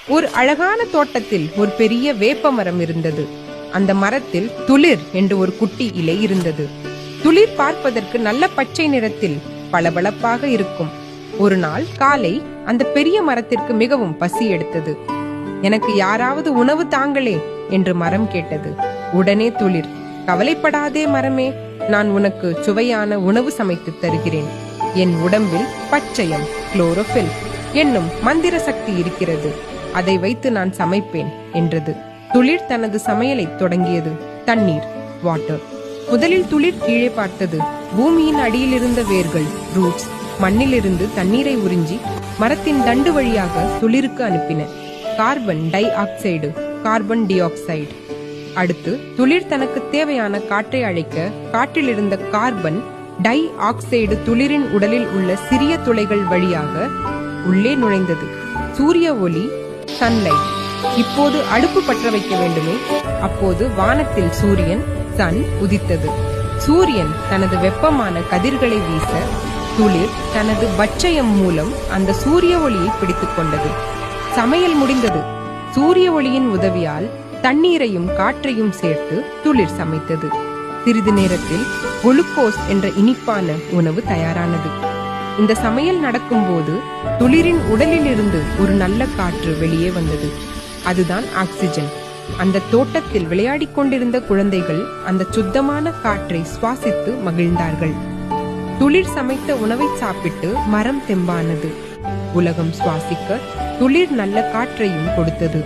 ஒரு அழகான தோட்டத்தில் ஒரு பெரிய வேப்ப மரம் இருந்தது. அந்த மரத்தில் துளிர் என்று ஒரு குட்டி இலை இருந்தது. துளிர் பார்ப்பதற்கு நல்ல பச்சை நிறத்தில் பளபளப்பாக இருக்கும். ஒரு நாள் காலை அந்த பெரிய மரத்திற்கு மிகவும் பசி எடுத்தது. எனக்கு யாராவது உணவு தாங்களே என்று மரம் கேட்டது. உடனே துளிர், கவலைப்படாதே மரமே, நான் உனக்கு சுவையான உணவு சமைத்து தருகிறேன். என் உடம்பில் பச்சையம் குளோரோபில் என்னும் மந்திர சக்தி இருக்கிறது. அதை வைத்து நான் சமைப்பேன் என்றது. துளிர் தனது சமையலை தொடங்கியது. தண்ணீர், வாட்டர். முதலில் துளிர் கீழே பார்த்தது. பூமியின் அடியில் இருந்த வேர்கள், ரூட்ஸ், மண்ணிலிருந்து தண்ணீரை உறிஞ்சி மரத்தின் தண்டு வழியாக துளிருக்கு அனுப்பின. Carbon di oxide, carbon di oxide. அடுத்து துளிர் தனக்கு தேவையான காற்றை அழைக்க காற்றிலிருந்த கார்பன் டை ஆக்சைடு துளிரின் உடலில் உள்ள சிறிய துளைகள் வழியாக உள்ளே நுழைந்தது. சூரிய ஒளி, சன்லைட். இப்போது அடுப்பு பற்ற வைக்க வேண்டுமே. அப்போது வானத்தில் சூரியன், சன் உதித்தது. சூரியன் தனது வெப்பமான கதிர்களை வீச துளிர் தனது பட்சயம் மூலம் அந்த சூரிய ஒளியை பிடித்துக் கொண்டது. சமையல் முடிந்தது. சூரிய ஒளியின் உதவியால் தண்ணீரையும் காற்றையும் சேர்த்து துளிர் சமைத்தது. சிறிது நேரத்தில் குளுக்கோஸ் என்ற இனிப்பான உணவு தயாரானது. இந்த சமையல் நடக்கும் போது துளிரின் உடலில் இருந்து ஒரு நல்ல காற்று வெளியே வந்தது. அதுதான் ஆக்சிஜன். அந்த தோட்டத்தில் விளையாடிக் கொண்டிருந்த குழந்தைகள் அந்த சுத்தமான காற்றை சுவாசித்து மகிழ்ந்தார்கள். துளிர் சமைத்த உணவை சாப்பிட்டு மரம் தெம்பானது. உலகம் சுவாசிக்க துளிர் நல்ல காற்றையும் கொடுத்தது.